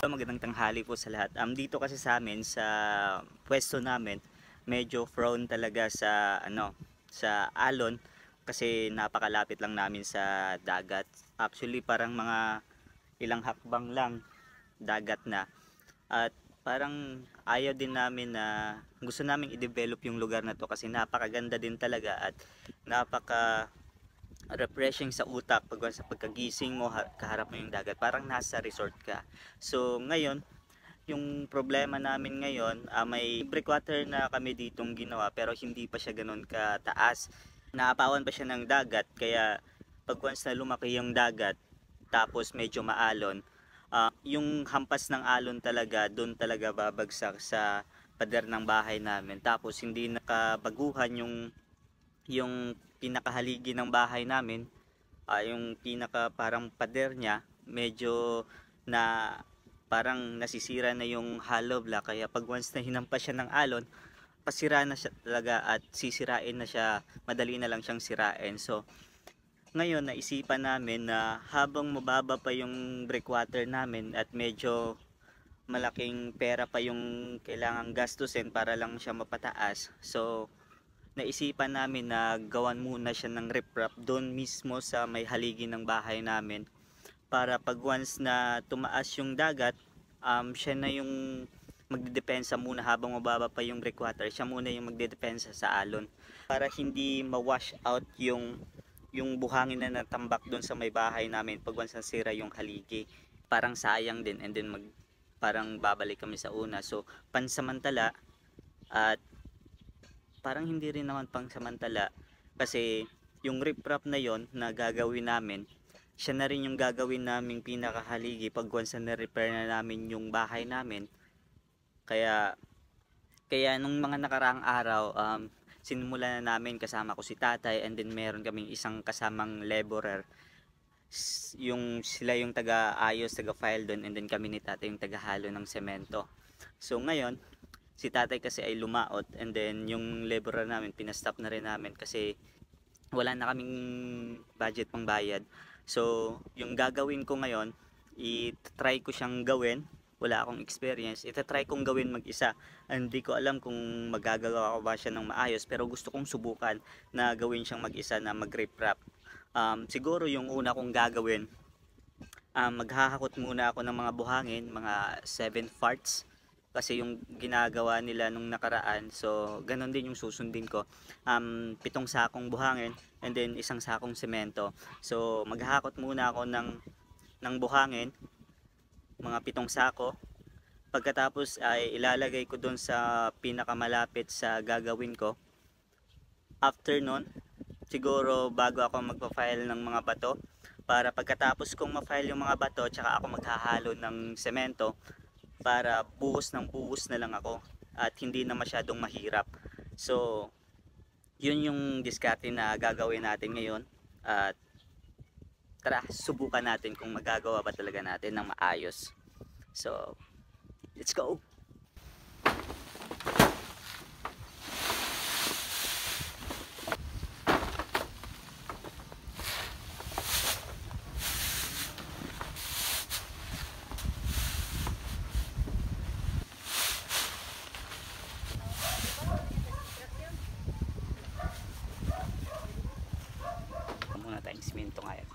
Magandang tanghali po sa lahat. Dito kasi sa amin sa pwesto namin, medyo prone talaga sa sa alon kasi napakalapit lang namin sa dagat. Actually, parang mga ilang hakbang lang dagat na. At parang ayaw din namin na gusto naming i-develop yung lugar na to kasi napakaganda din talaga at napaka refreshing sa utak sa pagkagising mo, kaharap mo yung dagat, parang nasa resort ka. So ngayon, yung problema namin ngayon, may breakwater na kami ditong ginawa pero hindi pa siya ganun kataas. Naapawan pa siya ng dagat kaya pag once na lumaki yung dagat tapos medyo maalon, yung hampas ng alon talaga doon talaga babagsak sa pader ng bahay namin. Tapos hindi nakabaguhan yung pinakahaligi ng bahay namin, yung pinaka parang pader niya medyo na parang nasisira na yung hollow block, kaya pag once na hinampas siya ng alon, pasira na siya talaga at sisirain na siya, madali na lang siyang sirain. So ngayon naisipan namin na habang mababa pa yung breakwater namin at medyo malaking pera pa yung kailangang gastusin para lang siya mapataas, so naisipan namin na gawan muna siya ng riprap doon mismo sa may haligi ng bahay namin, para pag once na tumaas yung dagat, siya na yung magdedepensa muna habang mababa pa yung breakwater, siya muna yung magdedepensa sa alon para hindi ma-wash out yung buhangin na natambak doon sa may bahay namin pag once nasira yung haligi. Parang sayang din, and then parang babalik kami sa una. So pansamantala, at parang hindi rin naman pangsamantala kasi yung riprap na yon na gagawin namin, siya na rin yung gagawin naming pinakahaligi pag once na repair na namin yung bahay namin. Kaya nung mga nakaraang araw, sinimula na namin kasama ko si tatay, and then meron kaming isang kasamang laborer. Yung sila yung taga-ayos, taga-file doon, and then kami ni tatay yung taga-halo ng semento. So ngayon, si tatay kasi ay lumaot, and then yung laborer namin pinastop na rin namin kasi wala na kaming budget pang bayad. So yung gagawin ko ngayon, i-try ko siyang gawin. Wala akong experience, ita-try kong gawin mag-isa. Hindi ko alam kung magagawa ko ba siya ng maayos, pero gusto kong subukan na gawin siyang mag-isa na mag-riprap. Siguro yung una kong gagawin, maghahakot muna ako ng mga buhangin, mga 7 farts, kasi yung ginagawa nila nung nakaraan, so ganon din yung susundin ko. 7 sakong buhangin and then 1 sakong semento. So maghahakot muna ako ng buhangin, mga 7 sako. Pagkatapos ay ilalagay ko doon sa pinakamalapit sa gagawin ko. After nun, siguro bago ako magpa-file ng mga bato, para pagkatapos kong ma-file yung mga bato, tsaka ako maghahalo ng semento, para buhos ng buhos na lang ako at hindi na masyadong mahirap. So yun yung diskarte na gagawin natin ngayon, at tara, subukan natin kung magagawa ba talaga natin ng maayos. So let's go. Muna tayong simento ngayon.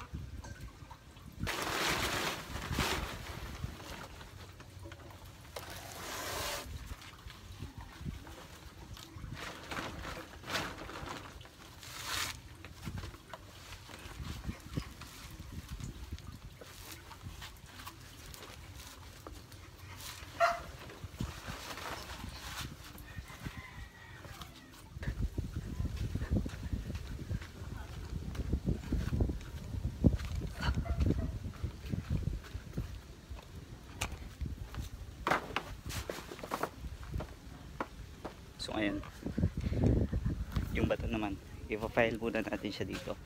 So ngayon, yung bato naman, ipa-file muna natin siya dito.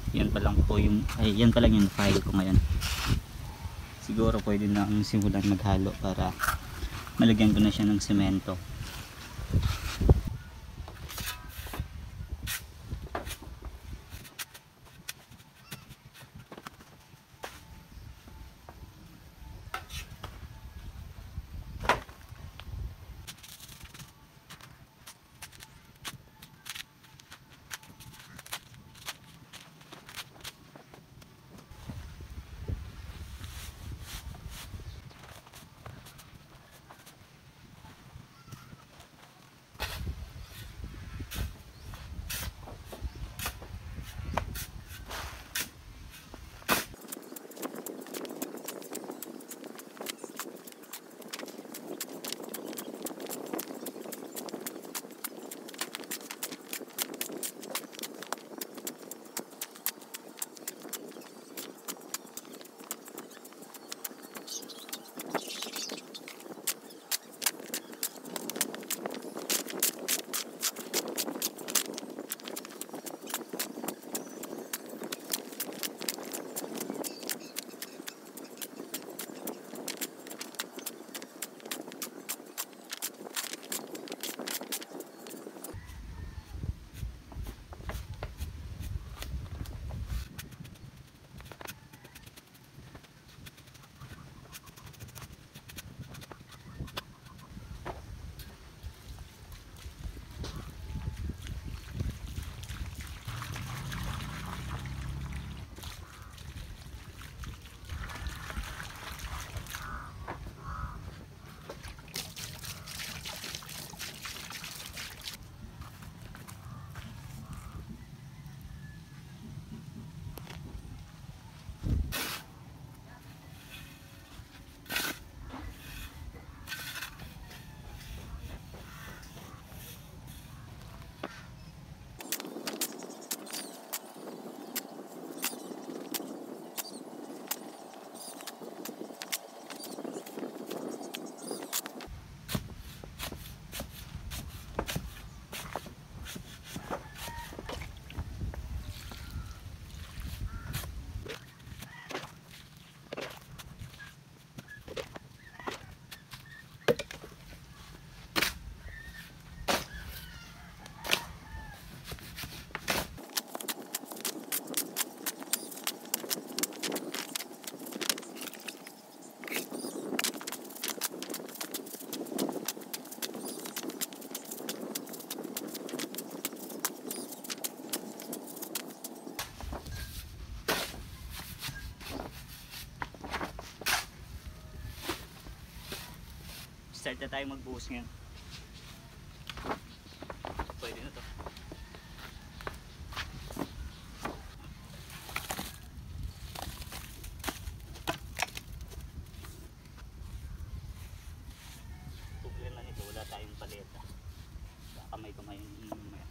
Yan pa lang po yung, ay yan pa lang yung file ko ngayon. Siguro pwede na ang simulan maghalo para malagyan ko na siya ng semento. Start na tayo magbuhos ngayon. Pwede na to. Problema nito, wala tayong paleta. Kamay-kamay yung mamaya.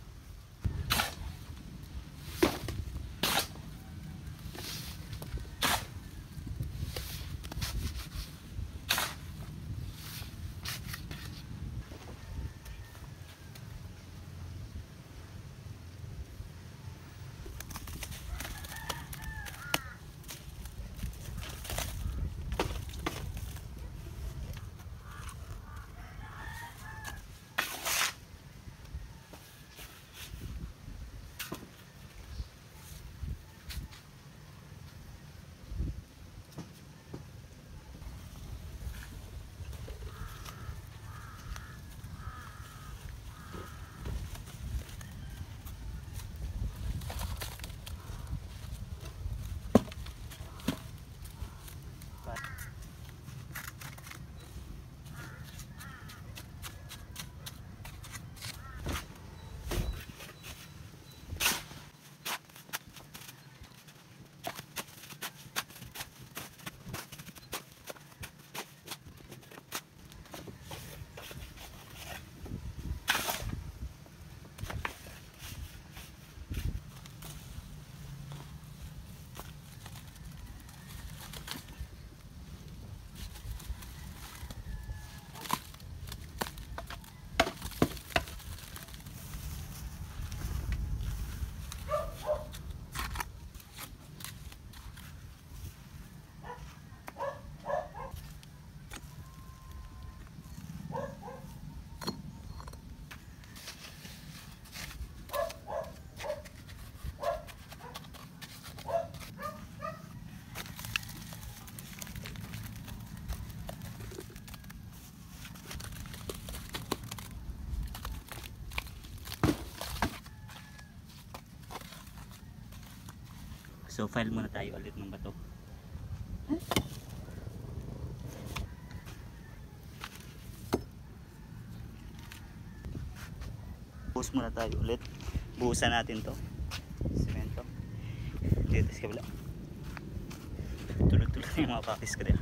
So file muna tayo ulit ng bato. Buhos muna tayo ulit. Buhusan natin to semento dito sa kabila. Tulog-tulog na yung mga pakis ko din.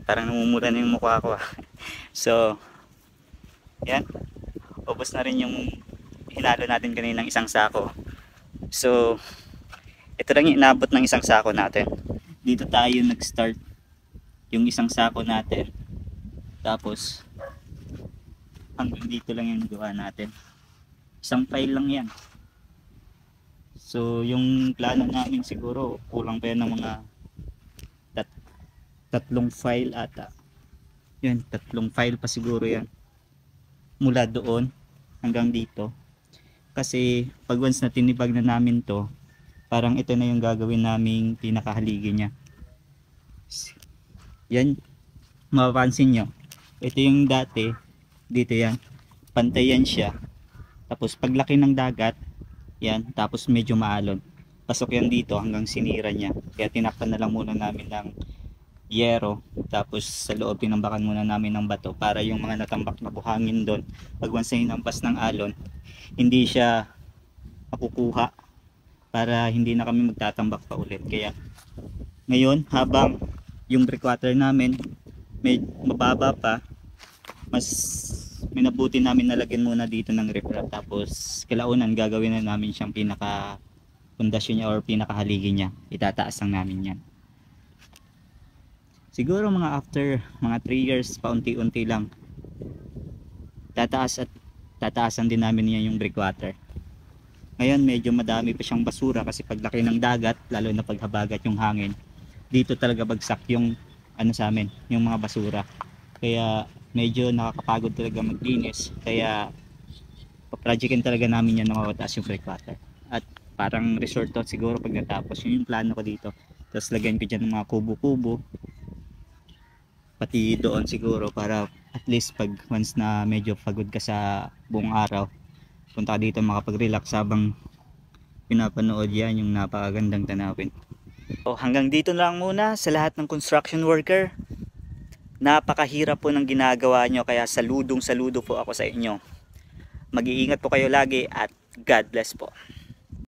Parang namumula na yung mukha ko. So, yan. Ubos na rin yung hinalo natin kaninang isang sako. So, ito lang yung inabot ng isang sako natin. Dito tayo nag-start yung isang sako natin. Tapos, hanggang dito lang yung gawa natin. Isang file lang yan. So, yung plano namin siguro, kulang pa yan ng mga tatlong file ata. Yan, tatlong file pa siguro yan. Mula doon hanggang dito. Kasi pag once na tinibag na namin to, parang ito na yung gagawin naming pinakahaligi niya. Yan, mapapansin nyo. Ito yung dati, dito yan. Pantay yan siya. Tapos paglaki ng dagat, yan, tapos medyo maalon. Pasok yan dito hanggang sinira niya. Kaya tinakpan na lang muna namin ng yero, tapos sa loob tinambakan muna namin ng bato para yung mga natambak na buhangin doon, pag once na hinampas ng alon, hindi siya makukuha, para hindi na kami magtatambak pa ulit. Kaya ngayon, habang yung breakwater namin may mababa pa, mas minabuti namin nalagyan muna dito ng riprap, tapos kalaunan gagawin na namin siyang pinaka pundasyon niya or pinakahaligi niya, itataas lang namin yan. Siguro mga after mga 3 years, paunti-unti lang tataas at tataasan din namin yan yung breakwater. Ngayon medyo madami pa siyang basura kasi paglaki ng dagat, lalo na paghabagat yung hangin, dito talaga bagsak yung ano sa amin, yung mga basura. Kaya medyo nakakapagod talaga maglinis. Kaya paprojectin talaga namin yan na mataas yung breakwater. At parang resort to siguro pag natapos. Yun yung plano ko dito. Tapos lagyan ko dyan ng mga kubo-kubo. Pati doon siguro para at least pag once na medyo pagod ka sa buong araw, punta ka dito makapag-relax habang pinapanood yan yung napakagandang tanawin. So, hanggang dito lang muna sa lahat ng construction worker. Napakahirap po ng ginagawa nyo, kaya saludo po ako sa inyo. Mag-iingat po kayo lagi at God bless po.